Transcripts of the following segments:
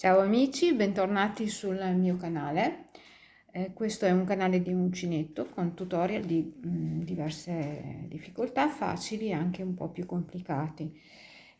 Ciao amici, bentornati sul mio canale. Questo è un canale di uncinetto con tutorial di diverse difficoltà facili e anche un po' più complicati.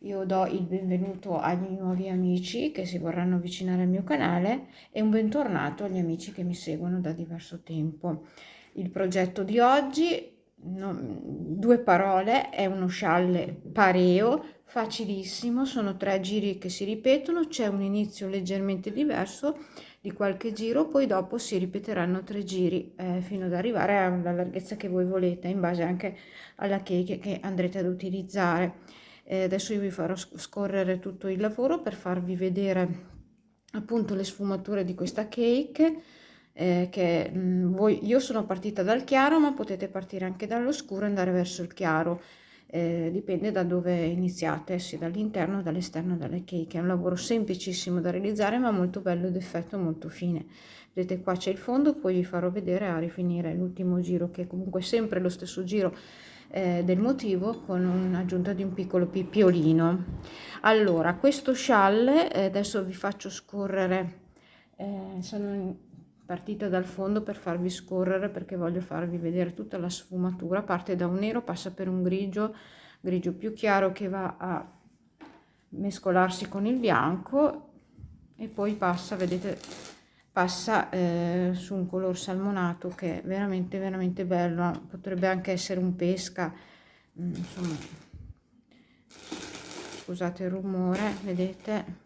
Io do il benvenuto agli nuovi amici che si vorranno avvicinare al mio canale e un bentornato agli amici che mi seguono da diverso tempo. Il progetto di oggi, due parole, è uno scialle pareo, facilissimo, sono 3 giri che si ripetono, c'è un inizio leggermente diverso di qualche giro, poi dopo si ripeteranno 3 giri fino ad arrivare alla larghezza che voi volete, in base anche alla cake che andrete ad utilizzare. Adesso io vi farò scorrere tutto il lavoro per farvi vedere appunto le sfumature di questa cake. Io sono partita dal chiaro, ma potete partire anche dall'oscuro e andare verso il chiaro. Dipende da dove iniziate, sia dall'interno, dall'esterno delle cake. È un lavoro semplicissimo da realizzare, ma molto bello ed effetto molto fine. Vedete, qua c'è il fondo, poi vi farò vedere a rifinire l'ultimo giro, che è comunque sempre lo stesso giro del motivo, con un'aggiunta di un piccolo pippiolino. Allora, questo scialle, adesso vi faccio scorrere, sono partita dal fondo per farvi scorrere perché voglio farvi vedere tutta la sfumatura. Parte da un nero, passa per un grigio, grigio più chiaro che va a mescolarsi con il bianco e poi passa, vedete, passa su un color salmonato che è veramente veramente bello. Potrebbe anche essere un pesca, insomma, scusate il rumore, vedete,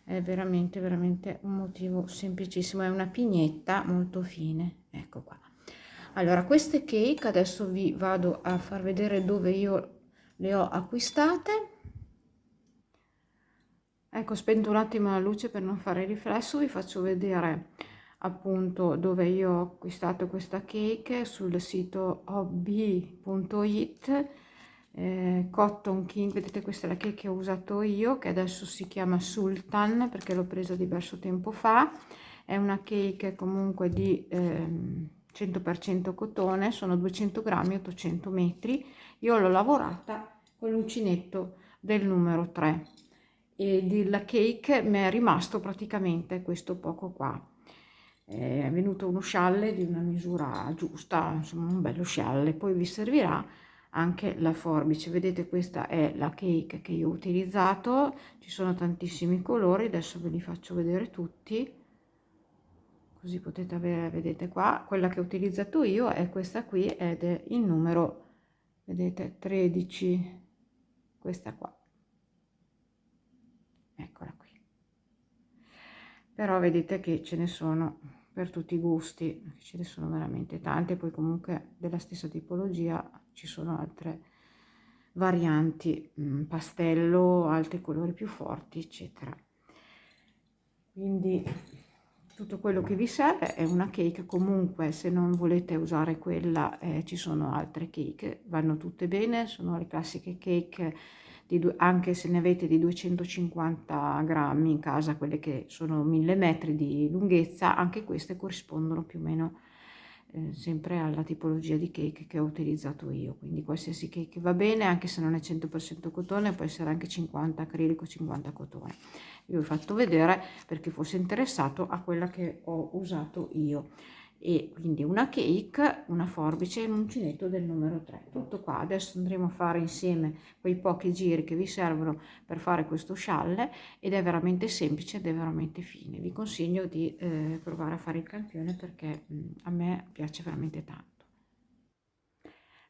è veramente veramente un motivo semplicissimo, è una pignetta molto fine. Ecco qua. Allora, queste cake adesso vi vado a far vedere dove io le ho acquistate. Ecco, ho spento un attimo la luce per non fare riflesso, vi faccio vedere appunto dove io ho acquistato questa cake sul sito hobby.it. Cotton King, vedete, questa è la cake che ho usato io, che adesso si chiama Sultan perché l'ho presa diverso tempo fa. È una cake comunque di 100% cotone, sono 200 grammi, 800 metri. Io l'ho lavorata con l'uncinetto del numero 3 e della cake mi è rimasto praticamente questo poco qua. È venuto uno scialle di una misura giusta, insomma un bello scialle. Poi vi servirà anche la forbice. Vedete, questa è la cake che io ho utilizzato, ci sono tantissimi colori, adesso ve li faccio vedere tutti così potete avere, vedete qua, quella che ho utilizzato io è questa qui ed è il numero, vedete, 13, questa qua, eccola qui. Però vedete che ce ne sono per tutti i gusti, ce ne sono veramente tante, poi comunque della stessa tipologia ci sono altre varianti, pastello, altri colori più forti, eccetera. Quindi tutto quello che vi serve è una cake. Comunque, se non volete usare quella, ci sono altre cake, vanno tutte bene, sono le classiche cake anche se ne avete di 250 grammi in casa, quelle che sono 1000 metri di lunghezza, anche queste corrispondono più o meno sempre alla tipologia di cake che ho utilizzato io. Quindi qualsiasi cake va bene, anche se non è 100% cotone, può essere anche 50 acrilico, 50 cotone. Io vi ho fatto vedere perché fosse interessato a quella che ho usato io. E quindi una cake, una forbice e un uncinetto del numero 3. Tutto qua. Adesso andremo a fare insieme quei pochi giri che vi servono per fare questo scialle, ed è veramente semplice ed è veramente fine. Vi consiglio di provare a fare il campione perché a me piace veramente tanto.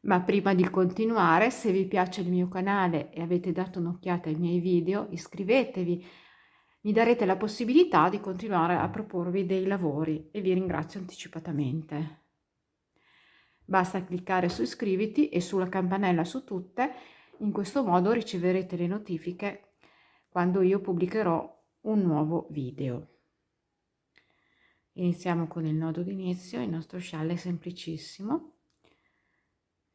Ma prima di continuare, se vi piace il mio canale e avete dato un'occhiata ai miei video, iscrivetevi, mi darete la possibilità di continuare a proporvi dei lavori e vi ringrazio anticipatamente. Basta cliccare su iscriviti e sulla campanella su tutte, in questo modo riceverete le notifiche quando io pubblicherò un nuovo video. Iniziamo con il nodo d'inizio, il nostro scialle è semplicissimo.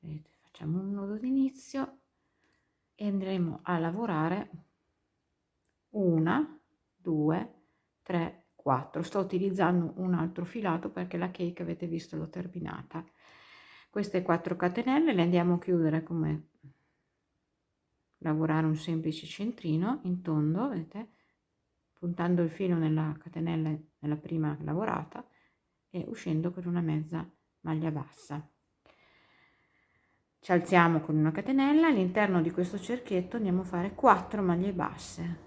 Vedete, facciamo un nodo d'inizio e andremo a lavorare 1, 2, 3, 4. Sto utilizzando un altro filato perché la cake, avete visto, l'ho terminata. Queste 4 catenelle le andiamo a chiudere come lavorare un semplice centrino in tondo, vedete, puntando il filo nella catenella, nella prima lavorata, e uscendo con una mezza maglia bassa. Ci alziamo con una catenella, all'interno di questo cerchietto andiamo a fare 4 maglie basse.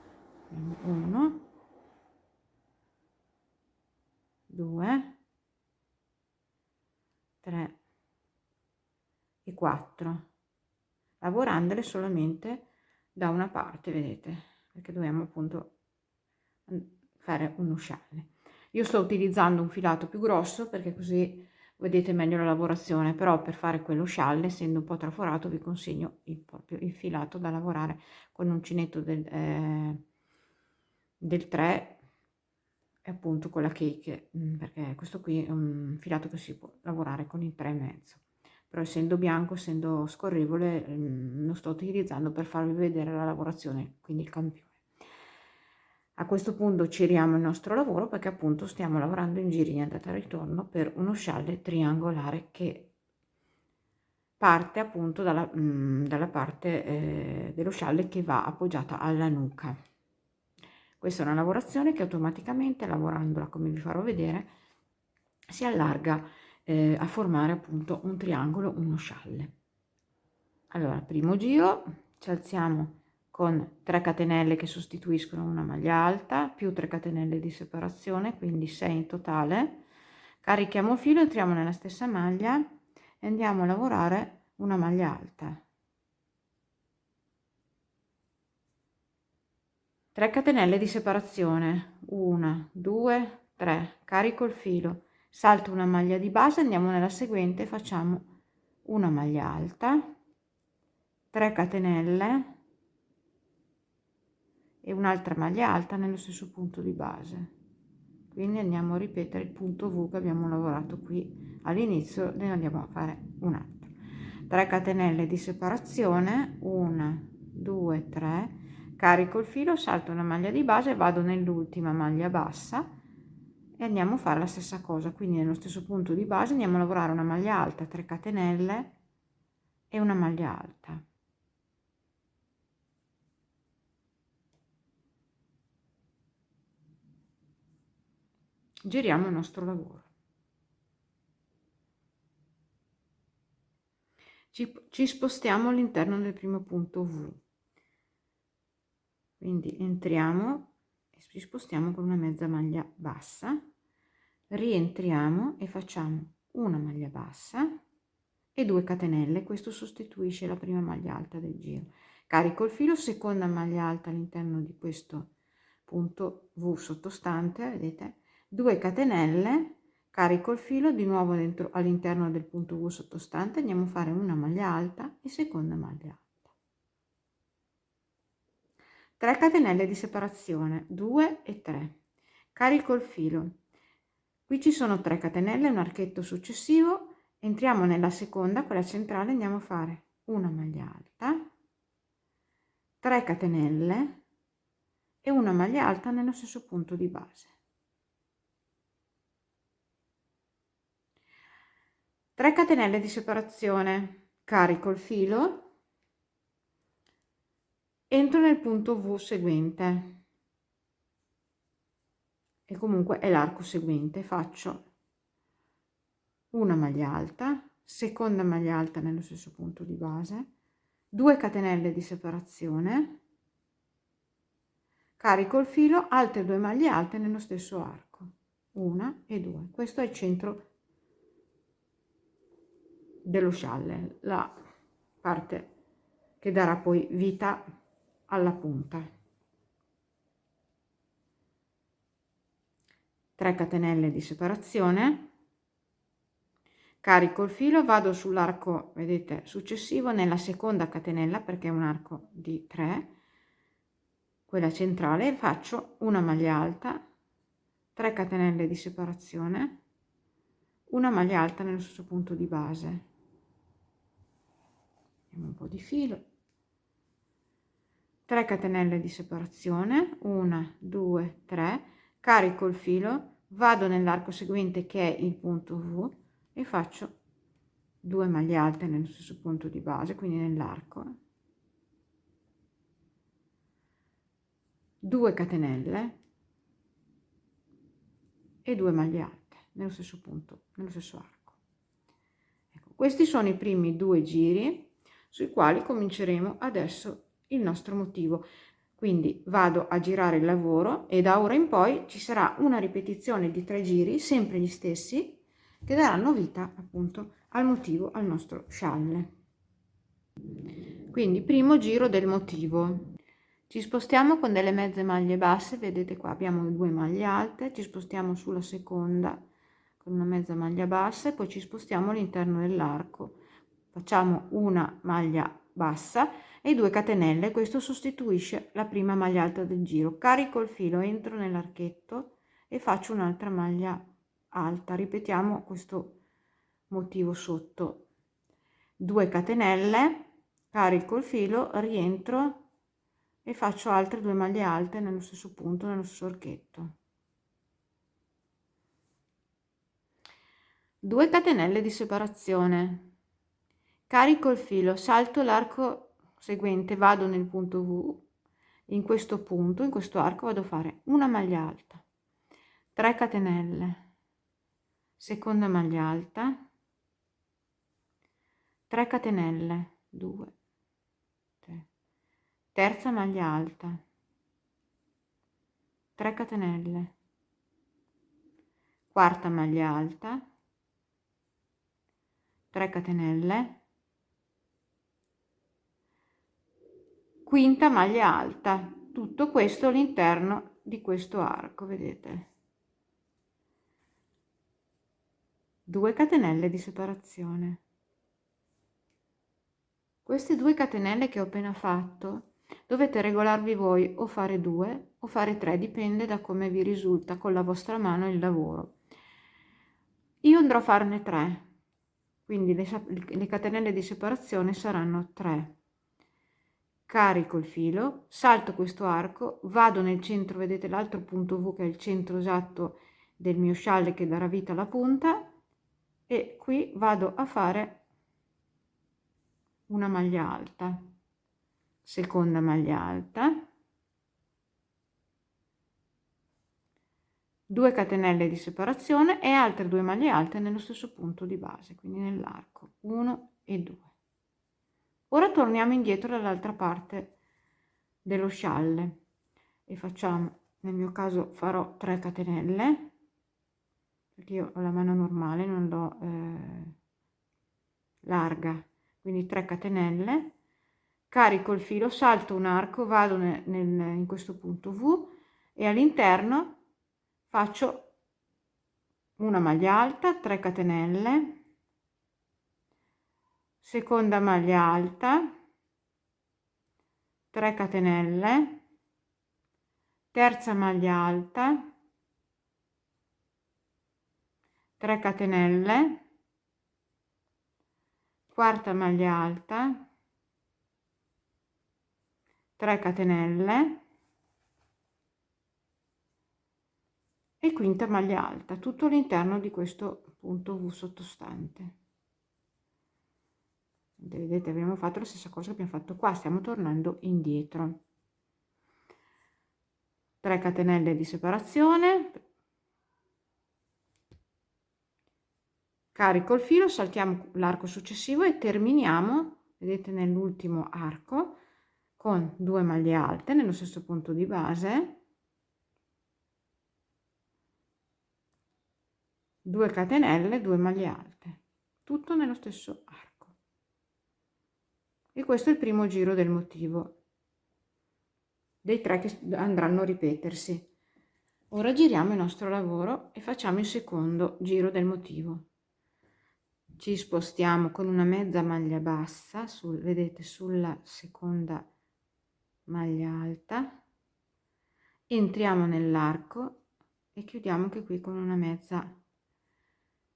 1, 2, 3 e 4, lavorandole solamente da una parte, vedete, perché dobbiamo appunto fare uno scialle. Io sto utilizzando un filato più grosso perché così vedete meglio la lavorazione, però per fare quello scialle, essendo un po' traforato, vi consiglio proprio il filato da lavorare con l'uncinetto del 3 e appunto con la cake, perché questo qui è un filato che si può lavorare con il 3,5, però essendo bianco, essendo scorrevole, lo sto utilizzando per farvi vedere la lavorazione, quindi il campione. A questo punto giriamo il nostro lavoro perché appunto stiamo lavorando in giri di andata e ritorno per uno scialle triangolare che parte appunto dalla parte dello scialle che va appoggiata alla nuca. Questa è una lavorazione che automaticamente, lavorandola come vi farò vedere, si allarga a formare appunto un triangolo, uno scialle. Allora, primo giro, ci alziamo con 3 catenelle che sostituiscono una maglia alta, più 3 catenelle di separazione, quindi 6 in totale. Carichiamo il filo, entriamo nella stessa maglia e andiamo a lavorare una maglia alta. 3 catenelle di separazione, 1, 2, 3, carico il filo, salto una maglia di base, andiamo nella seguente, facciamo una maglia alta, 3 catenelle e un'altra maglia alta nello stesso punto di base. Quindi andiamo a ripetere il punto V che abbiamo lavorato qui all'inizio, ne andiamo a fare un altro. 3 catenelle di separazione, 1, 2, 3, carico il filo, salto una maglia di base, vado nell'ultima maglia bassa e andiamo a fare la stessa cosa, quindi nello stesso punto di base andiamo a lavorare una maglia alta, 3 catenelle e una maglia alta. Giriamo il nostro lavoro. Ci spostiamo all'interno del primo punto V, quindi entriamo e ci spostiamo con una mezza maglia bassa, rientriamo e facciamo una maglia bassa e 2 catenelle. Questo sostituisce la prima maglia alta del giro. Carico il filo, seconda maglia alta all'interno di questo punto V sottostante, vedete, 2 catenelle, carico il filo di nuovo dentro all'interno del punto V sottostante, andiamo a fare una maglia alta e seconda maglia alta. 3 catenelle di separazione, 2 e 3, carico il filo, qui ci sono 3 catenelle, un archetto successivo, entriamo nella seconda, quella centrale, andiamo a fare una maglia alta, 3 catenelle e una maglia alta nello stesso punto di base. 3 catenelle di separazione, carico il filo, entro nel punto V seguente e comunque è l'arco seguente, faccio una maglia alta, seconda maglia alta nello stesso punto di base, 2 catenelle di separazione, carico il filo, altre 2 maglie alte nello stesso arco, 1 e 2. Questo è il centro dello scialle, la parte che darà poi vita alla punta. 3 catenelle di separazione, carico il filo, vado sull'arco, vedete, successivo nella seconda catenella perché è un arco di 3, quella centrale, faccio una maglia alta, 3 catenelle di separazione, una maglia alta nello stesso punto di base, un po' di filo, 3 catenelle di separazione, 1, 2, 3, carico il filo, vado nell'arco seguente che è il punto V e faccio 2 maglie alte nello stesso punto di base, quindi nell'arco, 2 catenelle e 2 maglie alte nello stesso punto, nello stesso arco. Ecco, questi sono i primi 2 giri sui quali cominceremo adesso il nostro motivo. Quindi vado a girare il lavoro e da ora in poi ci sarà una ripetizione di 3 giri, sempre gli stessi, che daranno vita appunto al motivo, al nostro scialle. Quindi primo giro del motivo. Ci spostiamo con delle mezze maglie basse, vedete qua abbiamo 2 maglie alte, ci spostiamo sulla seconda con una mezza maglia bassa e poi ci spostiamo all'interno dell'arco. Facciamo una maglia bassa e 2 catenelle, questo sostituisce la prima maglia alta del giro. Carico il filo, entro nell'archetto e faccio un'altra maglia alta. Ripetiamo questo motivo sotto. 2 catenelle, carico il filo, rientro e faccio altre 2 maglie alte nello stesso punto, nello stesso archetto. 2 catenelle di separazione, carico il filo, salto l'arco seguente, vado nel punto V, in questo punto, in questo arco vado a fare una maglia alta, 3 catenelle, seconda maglia alta, 3 catenelle, 2, 3, terza maglia alta, 3 catenelle, quarta maglia alta, 3 catenelle, quinta maglia alta, tutto questo all'interno di questo arco, vedete, 2 catenelle di separazione. Queste 2 catenelle che ho appena fatto dovete regolarvi voi o fare 2 o fare 3, dipende da come vi risulta con la vostra mano il lavoro. Io andrò a farne 3, quindi le catenelle di separazione saranno 3. Carico il filo, salto questo arco, vado nel centro, vedete l'altro punto V che è il centro esatto del mio scialle che darà vita alla punta, e qui vado a fare una maglia alta, seconda maglia alta, 2 catenelle di separazione e altre 2 maglie alte nello stesso punto di base, quindi nell'arco 1 e 2. Ora torniamo indietro dall'altra parte dello scialle e facciamo, nel mio caso farò 3 catenelle perché io ho la mano normale, non l'ho larga, quindi 3 catenelle, carico il filo, salto un arco, vado in questo punto V e all'interno faccio una maglia alta, 3 catenelle, seconda maglia alta, 3 catenelle, terza maglia alta, 3 catenelle, quarta maglia alta, 3 catenelle e quinta maglia alta, tutto all'interno di questo punto V sottostante. Vedete, abbiamo fatto la stessa cosa che abbiamo fatto qua, stiamo tornando indietro. 3 catenelle di separazione, carico il filo, saltiamo l'arco successivo e terminiamo, vedete, nell'ultimo arco con 2 maglie alte nello stesso punto di base, 2 catenelle, 2 maglie alte, tutto nello stesso arco. E questo è il primo giro del motivo, dei 3 che andranno a ripetersi. Ora giriamo il nostro lavoro e facciamo il secondo giro del motivo. Ci spostiamo con una mezza maglia bassa, vedete, sulla seconda maglia alta, entriamo nell'arco e chiudiamo anche qui con una mezza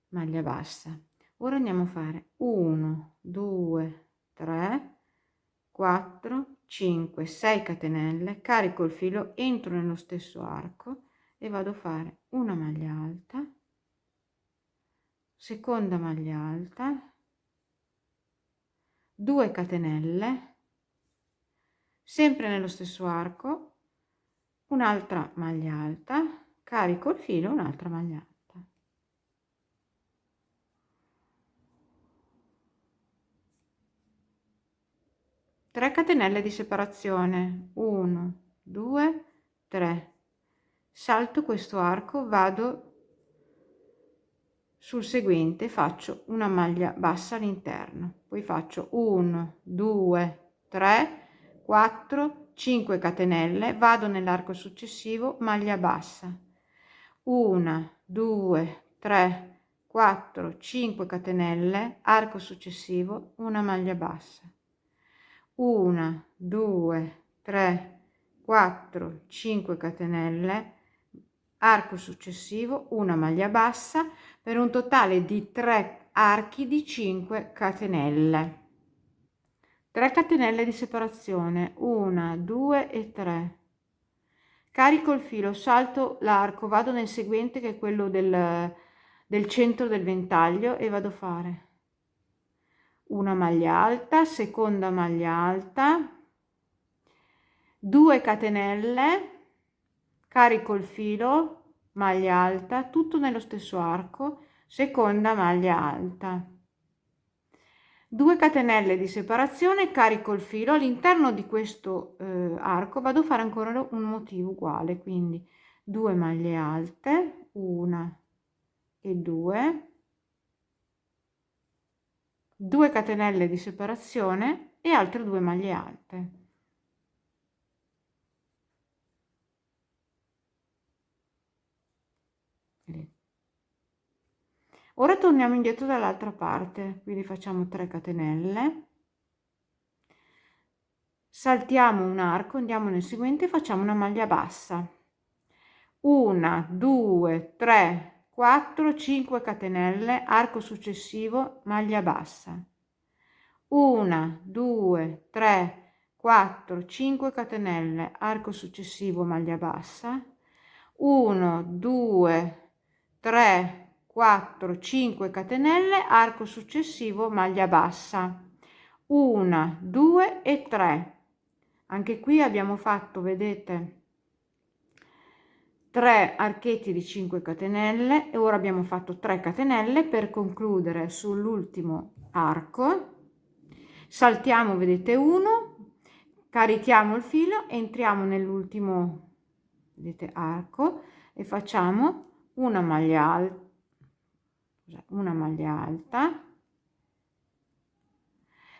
maglia bassa. Ora andiamo a fare 1, 2, 3, 4, 5, 6 catenelle, carico il filo, entro nello stesso arco e vado a fare una maglia alta, seconda maglia alta, 2 catenelle, sempre nello stesso arco, un'altra maglia alta, carico il filo, un'altra maglia alta, 3 catenelle di separazione, 1 2 3, salto questo arco, vado sul seguente, faccio una maglia bassa all'interno, poi faccio 1 2 3 4 5 catenelle, vado nell'arco successivo, maglia bassa, 1 2 3 4 5 catenelle, arco successivo, una maglia bassa, 1 2 3 4 5 catenelle, arco successivo, una maglia bassa, per un totale di 3 archi di 5 catenelle. 3 catenelle di separazione, 1 2 e 3, carico il filo, salto l'arco, vado nel seguente che è quello del centro del ventaglio e vado a fare una maglia alta, seconda maglia alta, 2 catenelle, carico il filo, maglia alta, tutto nello stesso arco, seconda maglia alta, 2 catenelle di separazione, carico il filo, all'interno di questo arco vado a fare ancora un motivo uguale, quindi 2 maglie alte, 1 e 2, 2 catenelle di separazione e altre 2 maglie alte. Ora torniamo indietro dall'altra parte, quindi facciamo 3 catenelle, saltiamo un arco, andiamo nel seguente e facciamo una maglia bassa, 1 2 3 4 5 catenelle, arco successivo, maglia bassa, 1 2 3 4 5 catenelle, arco successivo, maglia bassa, 1 2 3 4 5 catenelle, arco successivo, maglia bassa, 1 2 e 3. Anche qui abbiamo fatto, vedete, 3 archetti di 5 catenelle e ora abbiamo fatto 3 catenelle per concludere sull'ultimo arco. Saltiamo, vedete, 1, carichiamo il filo, entriamo nell'ultimo, vedete, arco e facciamo una maglia alta,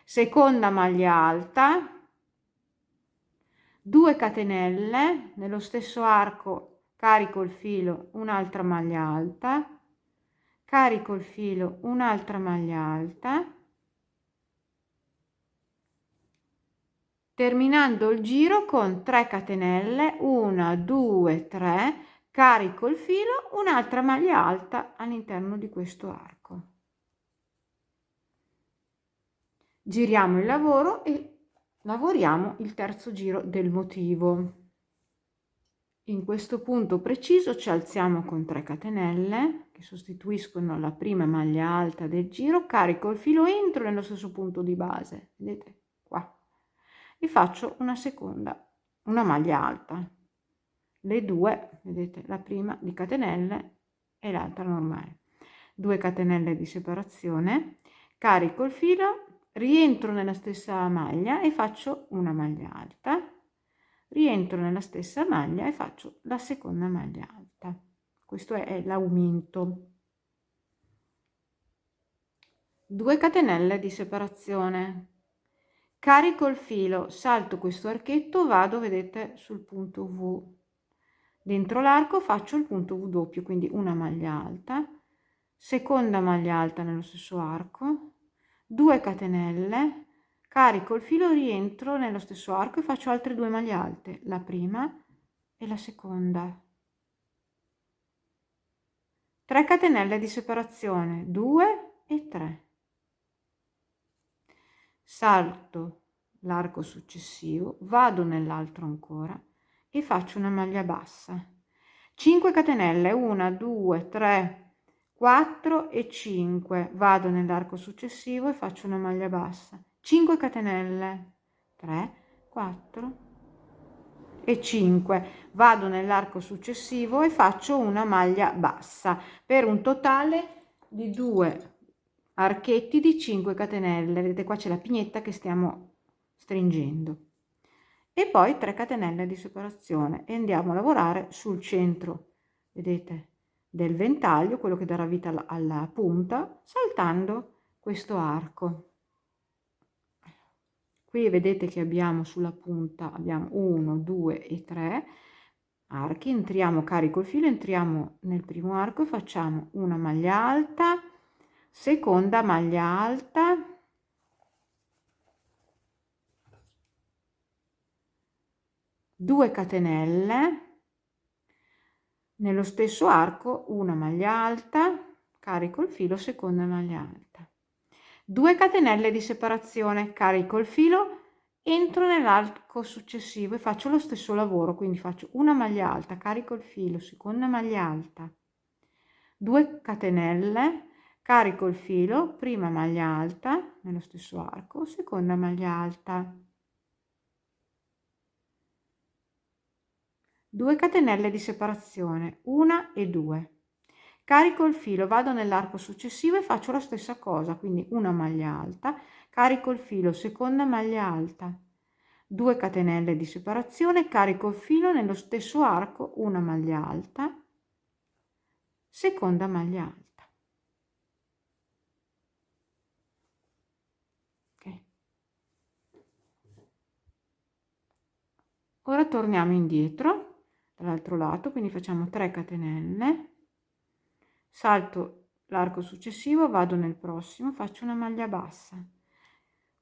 seconda maglia alta, 2 catenelle, nello stesso arco carico il filo, un'altra maglia alta, carico il filo, un'altra maglia alta, terminando il giro con 3 catenelle, 1 2 3, carico il filo, un'altra maglia alta all'interno di questo arco, giriamo il lavoro e lavoriamo il terzo giro del motivo. In questo punto preciso ci alziamo con 3 catenelle che sostituiscono la prima maglia alta del giro, carico il filo, entro nello stesso punto di base, vedete qua, e faccio una maglia alta, le due, vedete, la prima di catenelle e l'altra normale, 2 catenelle di separazione, carico il filo, rientro nella stessa maglia e faccio una maglia alta, rientro nella stessa maglia e faccio la seconda maglia alta. Questo è l'aumento. 2 catenelle di separazione, carico il filo, salto questo archetto, vado, vedete, sul punto V, dentro l'arco faccio il punto V doppio, quindi una maglia alta, seconda maglia alta nello stesso arco, 2 catenelle, carico il filo, rientro nello stesso arco e faccio altre 2 maglie alte, la prima e la seconda, 3 catenelle di separazione, 2 e 3, salto l'arco successivo, vado nell'altro ancora e faccio una maglia bassa, 5 catenelle, 1 2 3 4 e 5, vado nell'arco successivo e faccio una maglia bassa, 5 catenelle, 3 4 e 5. Vado nell'arco successivo e faccio una maglia bassa per un totale di 2 archetti di 5 catenelle. Vedete qua c'è la pignetta che stiamo stringendo, e poi 3 catenelle di separazione e andiamo a lavorare sul centro, vedete, del ventaglio, quello che darà vita alla punta, saltando questo arco. Qui vedete che abbiamo sulla punta, abbiamo 1, 2 e 3 archi. Entriamo, carico il filo, entriamo nel primo arco e facciamo una maglia alta, seconda maglia alta, 2 catenelle, nello stesso arco una maglia alta, carico il filo, seconda maglia alta, 2 catenelle di separazione, carico il filo, entro nell'arco successivo e faccio lo stesso lavoro, quindi faccio una maglia alta, carico il filo, seconda maglia alta, 2 catenelle, carico il filo, prima maglia alta nello stesso arco, seconda maglia alta, 2 catenelle di separazione, 1 e 2, carico il filo, vado nell'arco successivo e faccio la stessa cosa, quindi una maglia alta, carico il filo, seconda maglia alta, 2 catenelle di separazione, carico il filo, nello stesso arco una maglia alta, seconda maglia alta. Okay. Ora torniamo indietro dall'altro lato, quindi facciamo 3 catenelle, salto l'arco successivo, vado nel prossimo, faccio una maglia bassa,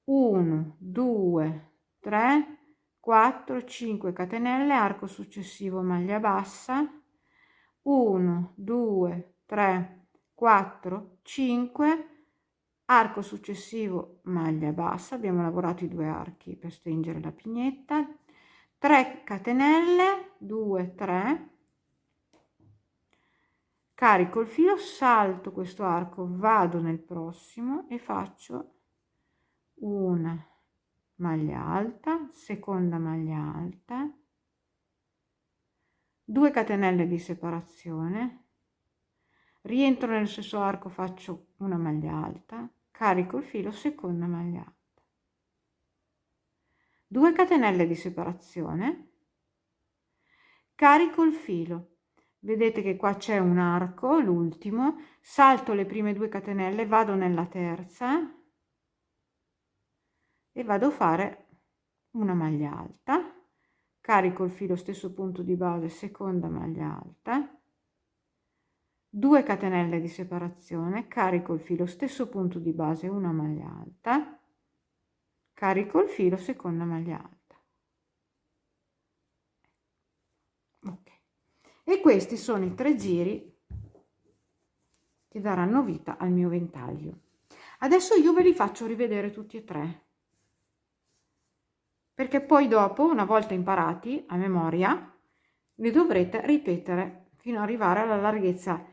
1, 2, 3, 4, 5 catenelle, arco successivo, maglia bassa, 1, 2, 3, 4, 5, arco successivo, maglia bassa. Abbiamo lavorato i 2 archi per stringere la pignetta, 3 catenelle, 2, 3, carico il filo, salto questo arco, vado nel prossimo e faccio una maglia alta, seconda maglia alta, 2 catenelle di separazione, rientro nello stesso arco, faccio una maglia alta, carico il filo, seconda maglia alta, 2 catenelle di separazione, carico il filo, vedete che qua c'è un arco, l'ultimo, salto le prime 2 catenelle, vado nella terza e vado a fare una maglia alta, carico il filo, stesso punto di base, seconda maglia alta, 2 catenelle di separazione, carico il filo, stesso punto di base, una maglia alta, carico il filo, seconda maglia alta. Ok, e questi sono i 3 giri che daranno vita al mio ventaglio. Adesso io ve li faccio rivedere tutti e 3, perché poi dopo, una volta imparati a memoria, li dovrete ripetere fino ad arrivare alla larghezza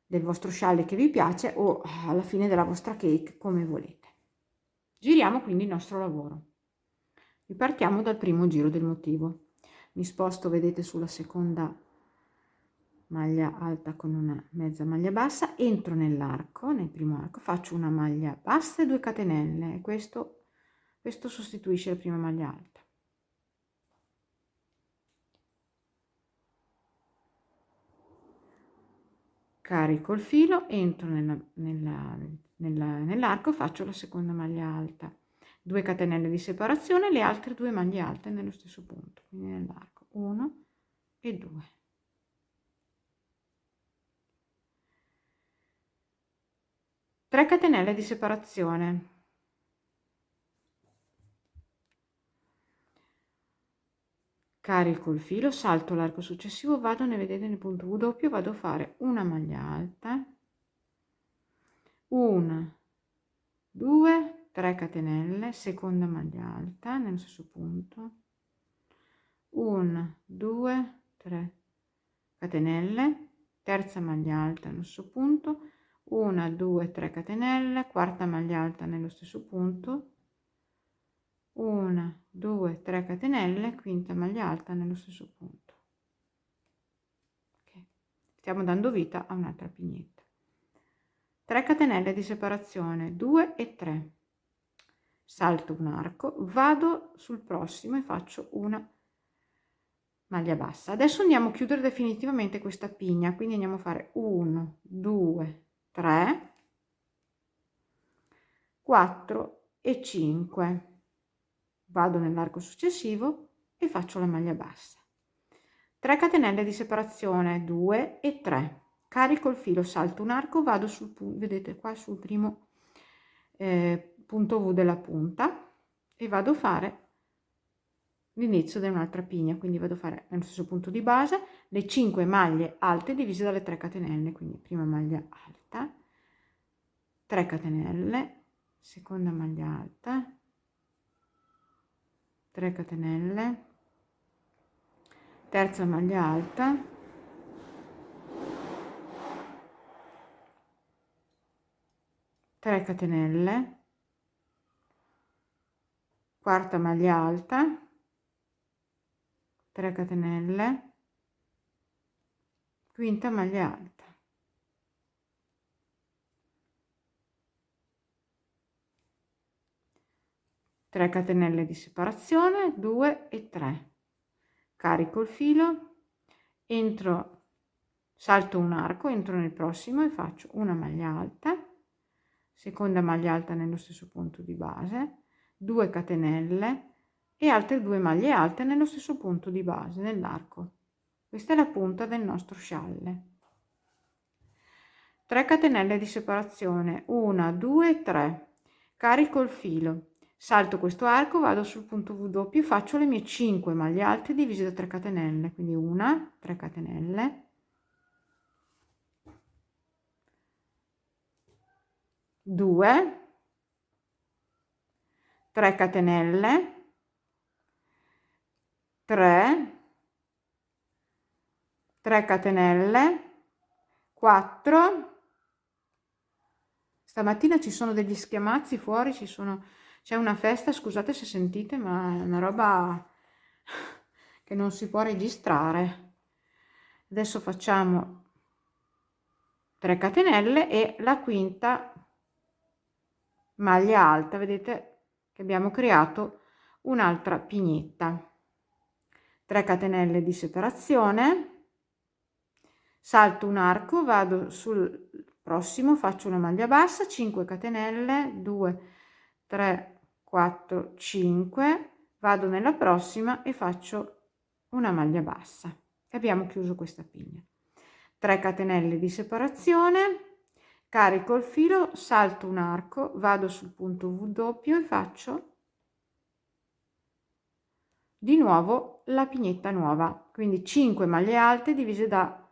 del vostro scialle che vi piace o alla fine della vostra cake, come volete. Giriamo quindi il nostro lavoro. Ripartiamo dal primo giro del motivo. Mi sposto, vedete, sulla seconda maglia alta con una mezza maglia bassa, entro nell'arco, nel primo arco, faccio una maglia bassa e 2 catenelle, e questo sostituisce la prima maglia alta. Carico il filo, entro nell'arco, faccio la seconda maglia alta, 2 catenelle di separazione, le altre 2 maglie alte nello stesso punto, quindi nell'arco 1 e 2. Tre catenelle di separazione, carico il filo, salto l'arco successivo, vado, ne vedete, nel punto W, vado a fare una maglia alta, 1, 2, 3 catenelle, seconda maglia alta nello stesso punto, 1, 2, 3 catenelle, terza maglia alta nello stesso punto, 1, 2, 3 catenelle, quarta maglia alta nello stesso punto, 1, 2, 3 catenelle, quinta maglia alta nello stesso punto. Okay. Stiamo dando vita a un'altra pignetta. 3 catenelle di separazione, 2 e 3, salto un arco, vado sul prossimo e faccio una maglia bassa. Adesso andiamo a chiudere definitivamente questa pigna, quindi andiamo a fare 1, 2, 3, 4 e 5, vado nell'arco successivo e faccio la maglia bassa. 3 catenelle di separazione, 2 e 3, carico il filo, salto un arco, vado sul punto, vedete qua sul primo punto V della punta e vado a fare l'inizio di un'altra pigna, quindi vado a fare nello stesso punto di base le 5 maglie alte divise dalle 3 catenelle, quindi prima maglia alta, 3 catenelle, seconda maglia alta, 3 catenelle, terza maglia alta, tre catenelle, quarta maglia alta, 3 catenelle, quinta maglia alta, tre catenelle di separazione, 2 e 3, carico il filo, entro, salto un arco, entro nel prossimo e faccio una maglia alta, seconda maglia alta nello stesso punto di base, 2 catenelle e altre 2 maglie alte nello stesso punto di base nell'arco. Questa è la punta del nostro scialle. 3 catenelle di separazione, 1, 2, 3, carico il filo, salto questo arco, vado sul punto V doppio e faccio le mie 5 maglie alte divise da 3 catenelle, quindi 1, 3 catenelle, 2, 3 catenelle, 3, 3 catenelle, 4. Stamattina ci sono degli schiamazzi fuori, c'è una festa, scusate se sentite, ma è una roba che non si può registrare. Adesso facciamo 3 catenelle e la quinta maglia alta, vedete che abbiamo creato un'altra pignetta. 3 catenelle di separazione, salto un arco, vado sul prossimo, faccio una maglia bassa, 5 catenelle, 2, 3, 4, 5, vado nella prossima e faccio una maglia bassa e abbiamo chiuso questa pigna. 3 catenelle di separazione, carico il filo, salto un arco, vado sul punto V doppio e faccio di nuovo la pignetta nuova, quindi 5 maglie alte divise da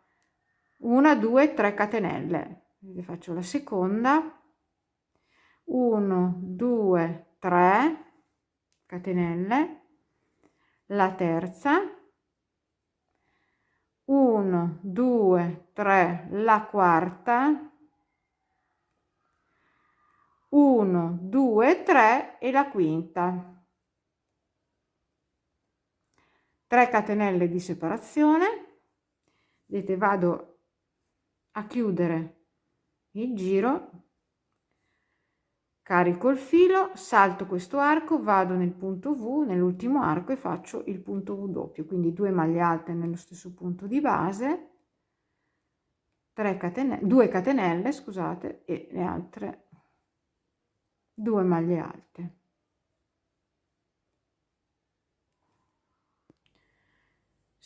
1, 2, 3 catenelle. Quindi faccio la seconda, 1, 2, 3 catenelle, la terza, 1, 2, 3, la quarta, 1, 2, 3 e la quinta. 3 catenelle di separazione, vedete, vado a chiudere il giro, carico il filo, salto questo arco, vado nel punto V, nell'ultimo arco e faccio il punto V doppio, quindi 2 maglie alte nello stesso punto di base, 3 catenelle, 2 catenelle, scusate, e le altre 2 maglie alte.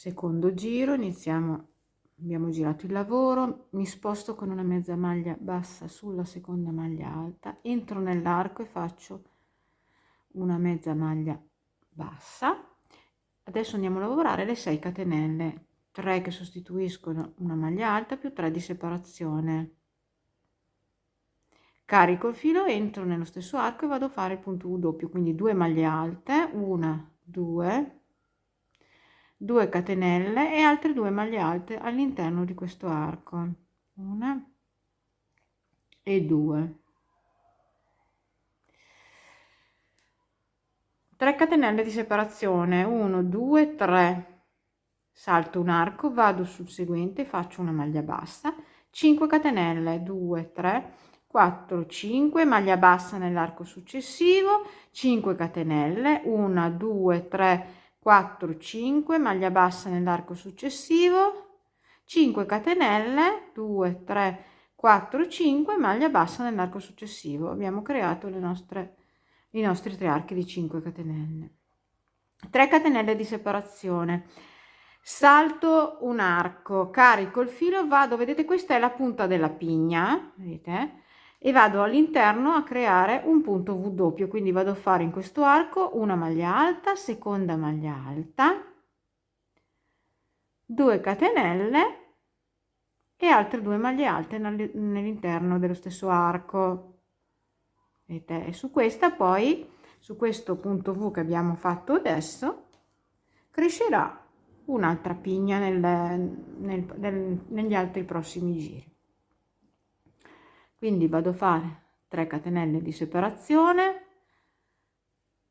Secondo giro, iniziamo, abbiamo girato il lavoro, mi sposto con una mezza maglia bassa sulla seconda maglia alta, entro nell'arco e faccio una mezza maglia bassa. Adesso andiamo a lavorare le 6 catenelle, 3 che sostituiscono una maglia alta più 3 di separazione. Carico il filo, entro nello stesso arco e vado a fare il punto V doppio, quindi 2 maglie alte, 1, 2, 2 catenelle e altre 2 maglie alte all'interno di questo arco, 1 e 2, 3 catenelle di separazione, 1 2 3, salto un arco, vado sul seguente, faccio una maglia bassa, 5 catenelle, 2 3 4 5, maglia bassa nell'arco successivo, 5 catenelle, 1 2 3 4 5, maglia bassa nell'arco successivo, 5 catenelle, 2 3 4 5, maglia bassa nell'arco successivo. Abbiamo creato i nostri 3 archi di 5 catenelle. 3 catenelle di separazione, salto un arco, carico il filo, vado, vedete, questa è la punta della pigna, vedete, e vado all'interno a creare un punto V doppio, quindi vado a fare in questo arco una maglia alta, seconda maglia alta, 2 catenelle e altre 2 maglie alte nell'interno dello stesso arco, vedete, e su questa poi, su questo punto V che abbiamo fatto adesso, crescerà un'altra pigna negli altri prossimi giri. Quindi vado a fare 3 catenelle di separazione,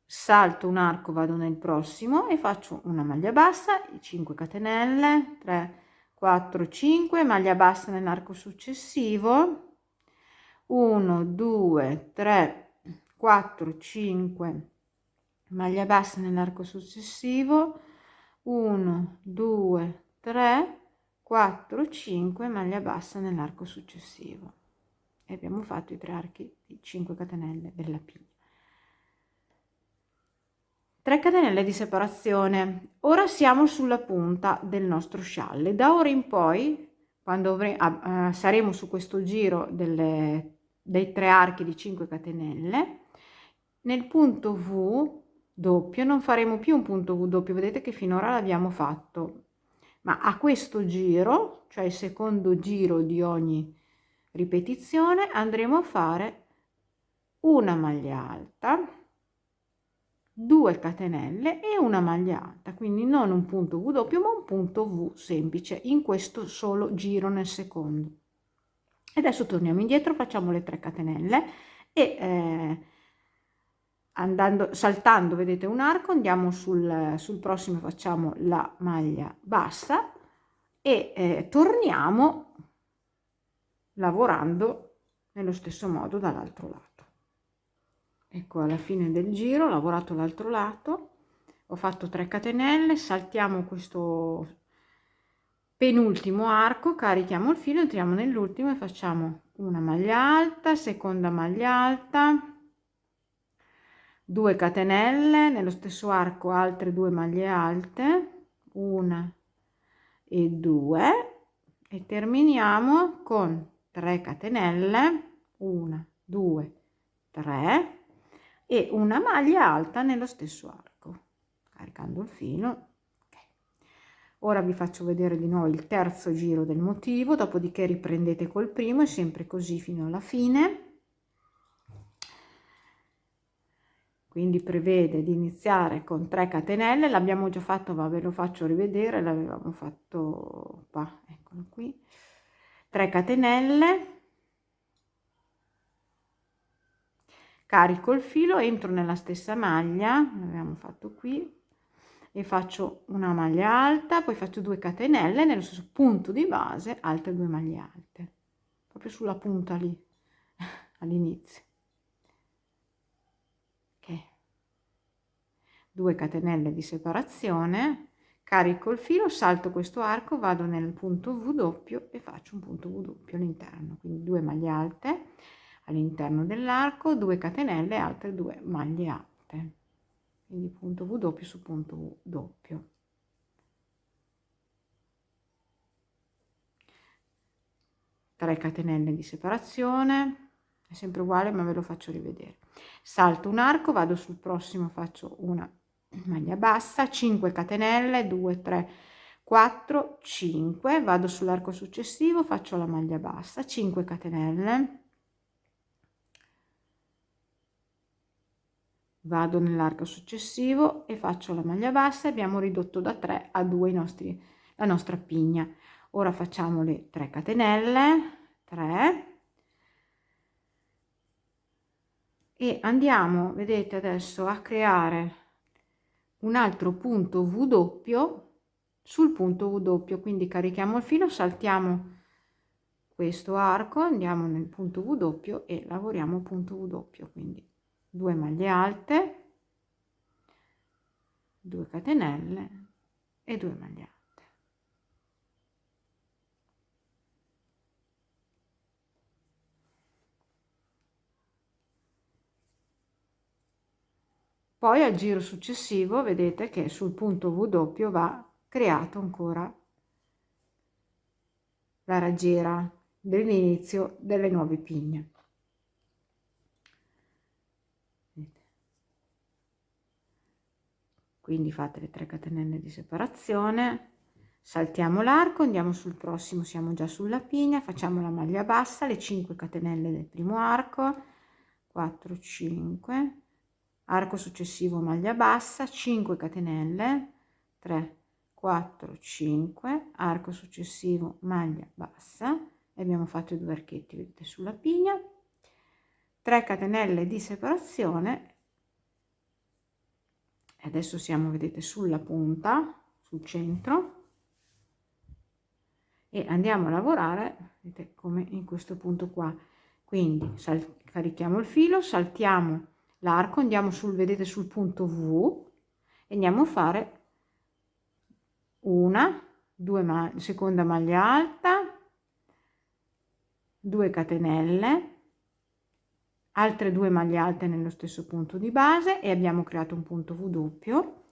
salto un arco, vado nel prossimo e faccio una maglia bassa, 5 catenelle, 3 4 5, maglia bassa nell'arco successivo, 1 2 3 4 5, maglia bassa nell'arco successivo, 1 2 3 4 5, maglia bassa nell'arco successivo, e abbiamo fatto i 3 archi di 5 catenelle della pigna. 3 catenelle di separazione. Ora siamo sulla punta del nostro scialle. Da ora in poi, quando saremo su questo giro dei 3 archi di 5 catenelle, nel punto V doppio non faremo più un punto V doppio, vedete che finora l'abbiamo fatto, ma a questo giro, cioè il secondo giro di ogni ripetizione, andremo a fare una maglia alta, 2 catenelle e una maglia alta, quindi non un punto V doppio ma un punto V semplice in questo solo giro nel secondo. Adesso torniamo indietro, facciamo le 3 catenelle e saltando, vedete, un arco, andiamo sul prossimo, facciamo la maglia bassa e torniamo lavorando nello stesso modo dall'altro lato. Ecco, alla fine del giro ho lavorato l'altro lato, ho fatto 3 catenelle, saltiamo questo penultimo arco, carichiamo il filo, entriamo nell'ultimo e facciamo una maglia alta, seconda maglia alta, 2 catenelle, nello stesso arco altre 2 maglie alte, 1 e 2, e terminiamo con 3 catenelle, 1 2 3 e una maglia alta nello stesso arco, caricando il filo. Okay. Ora vi faccio vedere di nuovo il terzo giro del motivo, dopodiché riprendete col primo e sempre così fino alla fine. Quindi prevede di iniziare con 3 catenelle, l'abbiamo già fatto ma ve lo faccio rivedere, l'avevamo fatto qua, eccolo qui, 3 catenelle, carico il filo, entro nella stessa maglia, l'abbiamo fatto qui, e faccio una maglia alta, poi faccio 2 catenelle nello stesso punto di base, altre 2 maglie alte, proprio sulla punta lì, all'inizio. 2 catenelle di separazione, carico il filo, salto questo arco, vado nel punto V doppio e faccio un punto V doppio all'interno, quindi 2 maglie alte all'interno dell'arco, 2 catenelle e altre 2 maglie alte, quindi punto V doppio su punto V doppio. Tre catenelle di separazione, è sempre uguale ma ve lo faccio rivedere. Salto un arco, vado sul prossimo, faccio una maglia bassa, 5 catenelle, 2 3 4 5, vado sull'arco successivo, faccio la maglia bassa, 5 catenelle, vado nell'arco successivo e faccio la maglia bassa, e abbiamo ridotto da 3 a 2 la nostra pigna. Ora facciamo le 3 catenelle, 3, e andiamo, vedete, adesso a creare un altro punto V doppio sul punto V doppio, quindi carichiamo il filo, saltiamo questo arco, andiamo nel punto V doppio e lavoriamo punto V doppio, quindi 2 maglie alte, 2 catenelle e 2 maglie alte. Poi al giro successivo vedete che sul punto V doppio va creato ancora la raggiera dell'inizio delle nuove pigne. Quindi fate le 3 catenelle di separazione, saltiamo l'arco, andiamo sul prossimo, siamo già sulla pigna, facciamo la maglia bassa, le 5 catenelle del primo arco, 4, 5, arco successivo maglia bassa, 5 catenelle, 3, 4, 5, arco successivo maglia bassa, e abbiamo fatto i 2 archetti, vedete, sulla pigna, 3 catenelle di separazione. Adesso siamo, vedete, sulla punta, sul centro, e andiamo a lavorare, vedete, come in questo punto qua. Quindi carichiamo il filo, saltiamo l'arco, andiamo sul, vedete, sul punto V e andiamo a fare una, seconda maglia alta, 2 catenelle, altre 2 maglie alte nello stesso punto di base e abbiamo creato un punto V doppio.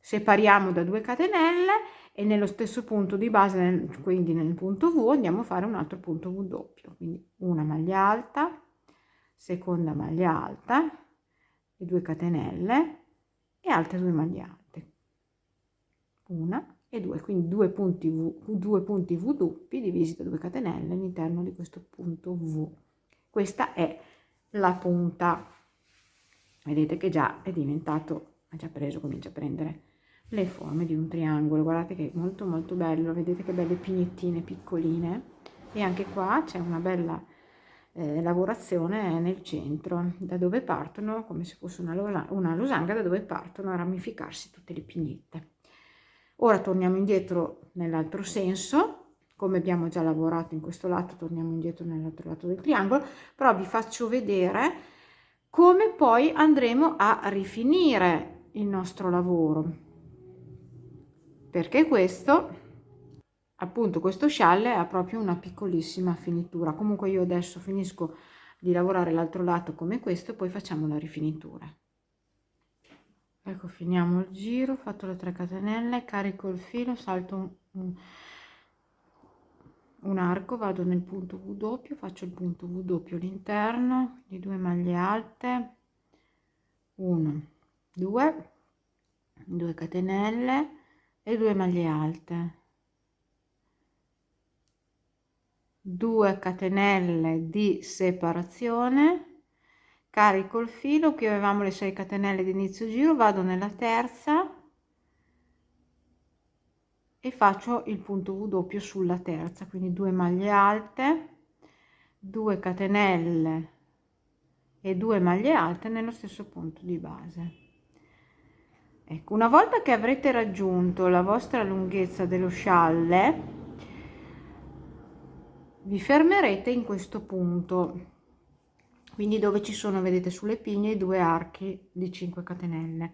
Separiamo da 2 catenelle e nello stesso punto di base, quindi nel punto V, andiamo a fare un altro punto V doppio, quindi una maglia alta, seconda maglia alta e 2 catenelle e altre 2 maglie alte, una e 2, quindi 2 punti V doppi divisi da 2 catenelle all'interno di questo punto V. Questa è la punta, vedete che già è diventato, ha già preso, comincia a prendere le forme di un triangolo. Guardate che è molto molto bello, vedete che belle pignettine piccoline, e anche qua c'è una bella lavorazione nel centro, da dove partono, come se fosse una losanga, da dove partono a ramificarsi tutte le pignette. Ora torniamo indietro nell'altro senso, come abbiamo già lavorato in questo lato, torniamo indietro nell'altro lato del triangolo, però vi faccio vedere come poi andremo a rifinire il nostro lavoro, perché questo, appunto, questo scialle ha proprio una piccolissima finitura. Comunque io adesso finisco di lavorare l'altro lato come questo e poi facciamo la rifinitura. Ecco, finiamo il giro, ho fatto le 3 catenelle, carico il filo, salto un arco, vado nel punto V doppio, faccio il punto V doppio all'interno di 2 maglie alte, 1, 2, 2 catenelle e 2 maglie alte, 2 catenelle di separazione, carico il filo, qui avevamo le 6 catenelle di inizio giro, vado nella terza e faccio il punto V doppio sulla terza, quindi 2 maglie alte, 2 catenelle e 2 maglie alte nello stesso punto di base. Ecco, una volta che avrete raggiunto la vostra lunghezza dello scialle, vi fermerete in questo punto, quindi dove ci sono, vedete, sulle pigne i 2 archi di 5 catenelle,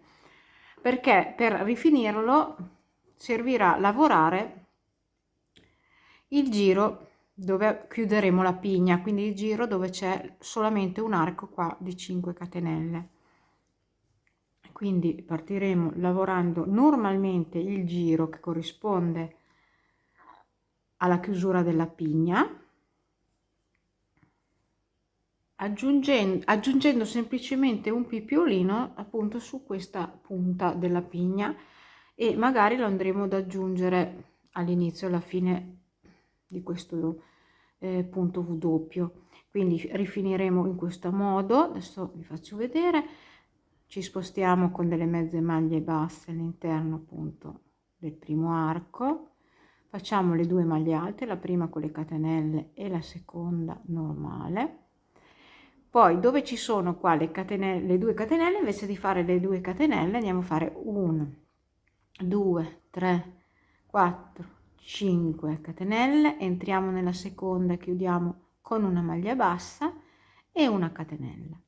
perché per rifinirlo servirà lavorare il giro dove chiuderemo la pigna, quindi il giro dove c'è solamente un arco qua di 5 catenelle. Quindi partiremo lavorando normalmente il giro che corrisponde alla chiusura della pigna, aggiungendo semplicemente un pipiolino appunto su questa punta della pigna, e magari lo andremo ad aggiungere all'inizio e alla fine di questo punto V doppio. Quindi rifiniremo in questo modo. Adesso vi faccio vedere, ci spostiamo con delle mezze maglie basse all'interno appunto del primo arco, facciamo le 2 maglie alte, la prima con le catenelle e la seconda normale, Poi dove ci sono qua le catenelle, le 2 catenelle, invece di fare le 2 catenelle andiamo a fare 1, 2, 3, 4, 5 catenelle, entriamo nella seconda, chiudiamo con una maglia bassa e una catenella.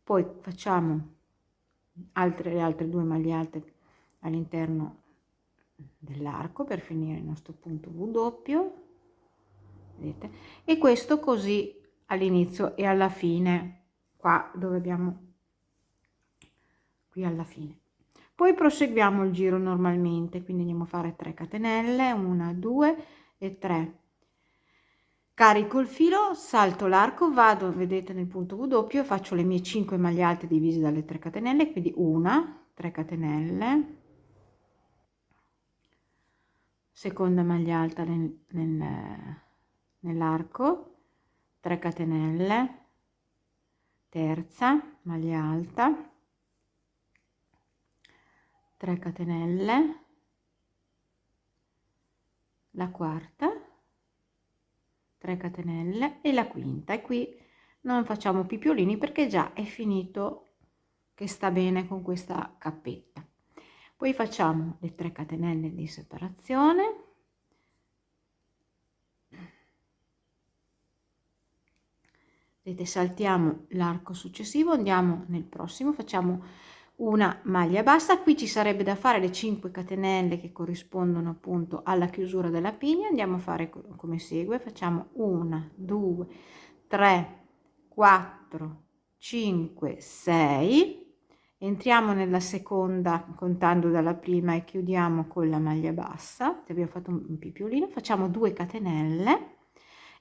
Poi facciamo le altre 2 maglie alte all'interno dell'arco per finire il nostro punto W, vedete? E questo così all'inizio e alla fine, qua dove abbiamo, qui alla fine. Poi proseguiamo il giro normalmente, quindi andiamo a fare 3 catenelle, 1, 2 e 3. Carico il filo, salto l'arco, vado, vedete, nel punto W e faccio le mie 5 maglie alte divise dalle 3 catenelle, quindi una, 3 catenelle, seconda maglia alta nell'arco, 3 catenelle, terza maglia alta, 3 catenelle, la quarta, 3 catenelle e la quinta, e qui non facciamo pipiolini perché già è finito che sta bene con questa cappetta. Poi facciamo le 3 catenelle di separazione, vedete, saltiamo l'arco successivo, andiamo nel prossimo, facciamo una maglia bassa, qui ci sarebbe da fare le 5 catenelle che corrispondono appunto alla chiusura della pigna, andiamo a fare come segue, facciamo 1, 2, 3, 4, 5, 6, entriamo nella seconda contando dalla prima e chiudiamo con la maglia bassa, abbiamo fatto un pipiolino, facciamo 2 catenelle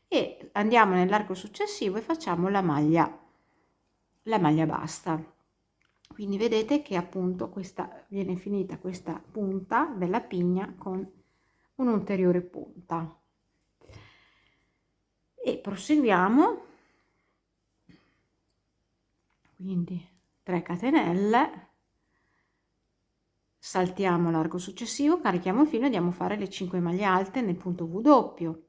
e andiamo nell'arco successivo e facciamo la maglia bassa. Quindi vedete che appunto questa viene finita, questa punta della pigna, con un'ulteriore punta, e proseguiamo, quindi 3 catenelle, saltiamo l'arco successivo, carichiamo il filo e andiamo a fare le 5 maglie alte nel punto W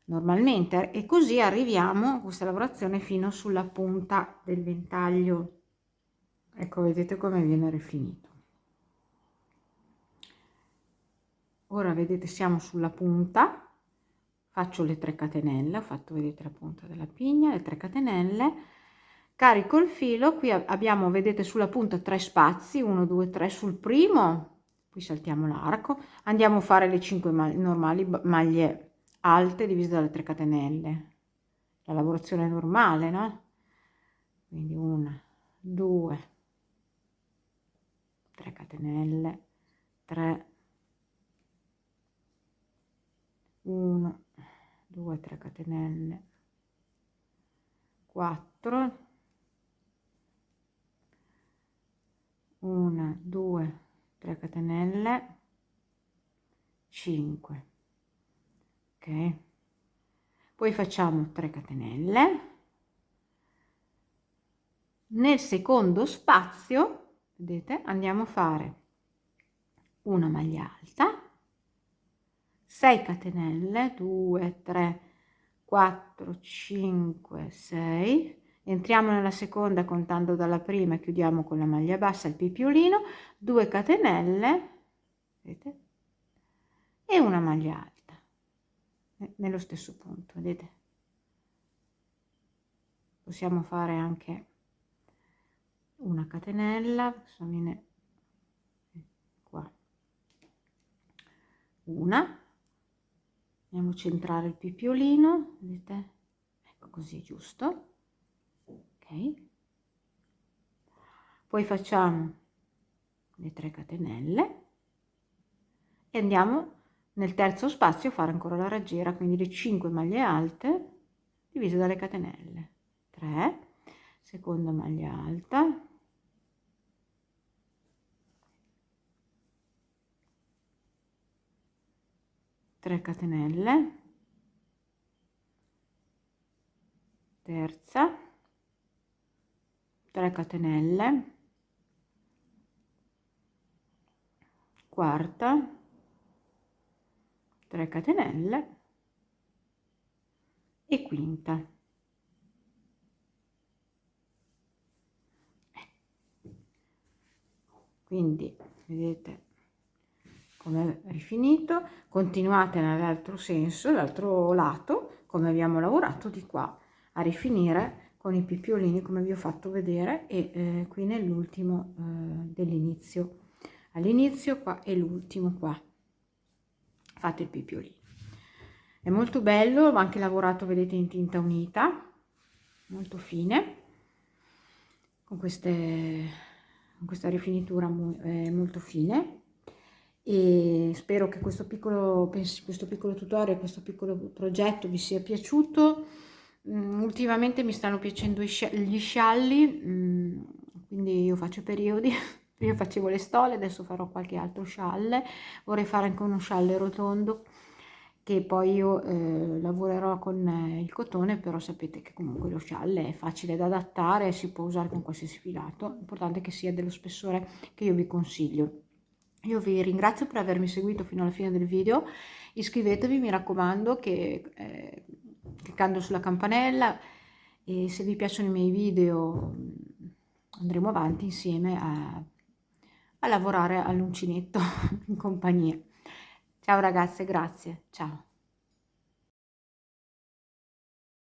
normalmente, e così arriviamo a questa lavorazione fino sulla punta del ventaglio. Ecco, vedete come viene rifinito. Ora vedete siamo sulla punta, faccio le 3 catenelle, ho fatto, vedete, la punta della pigna, le 3 catenelle, carico il filo, qui abbiamo, vedete, sulla punta 3 spazi, 1, 2, 3 sul primo, poi saltiamo l'arco, andiamo a fare le 5 normali maglie alte divise dalle 3 catenelle, la lavorazione normale, no? Quindi 1, 2, 3 catenelle, 3, 1, 2, 3 catenelle, 4, 1, 2, 3 catenelle, 5, ok? Poi facciamo 3 catenelle, nel secondo spazio, vedete, andiamo a fare una maglia alta, 6 catenelle, 2, 3, 4, 5, 6, entriamo nella seconda contando dalla prima e chiudiamo con la maglia bassa il pipiolino, 2 catenelle, vedete, e una maglia alta nello stesso punto, vedete. Possiamo fare anche una catenella, viene qua, una, andiamo a centrare il pipiolino, vedete, ecco così, giusto, ok. Poi facciamo le 3 catenelle e andiamo nel terzo spazio a fare ancora la raggiera, quindi le 5 maglie alte divise dalle catenelle, 3, seconda maglia alta, 3 catenelle, terza, 3 catenelle, quarta, 3 catenelle e quinta. quindi vedete come è rifinito. Continuate nell'altro senso, l'altro lato, come abbiamo lavorato di qua a rifinire con i pippiolini come vi ho fatto vedere, e qui nell'ultimo dell'inizio, all'inizio qua e l'ultimo qua fate il pippiolino. È molto bello, ho anche lavorato, vedete, in tinta unita, molto fine, con questa rifinitura molto fine, e spero che questo piccolo tutorial, questo piccolo progetto vi sia piaciuto. Ultimamente mi stanno piacendo gli scialli, quindi io faccio periodi. Io facevo le stole, adesso farò qualche altro scialle, vorrei fare anche uno scialle rotondo, che poi io lavorerò con il cotone, però sapete che comunque lo scialle è facile da adattare, si può usare con qualsiasi filato, l'importante è che sia dello spessore che io vi consiglio. Io vi ringrazio per avermi seguito fino alla fine del video, iscrivetevi, mi raccomando, cliccando sulla campanella, e se vi piacciono i miei video andremo avanti insieme a lavorare all'uncinetto in compagnia. Ciao ragazze, grazie, ciao.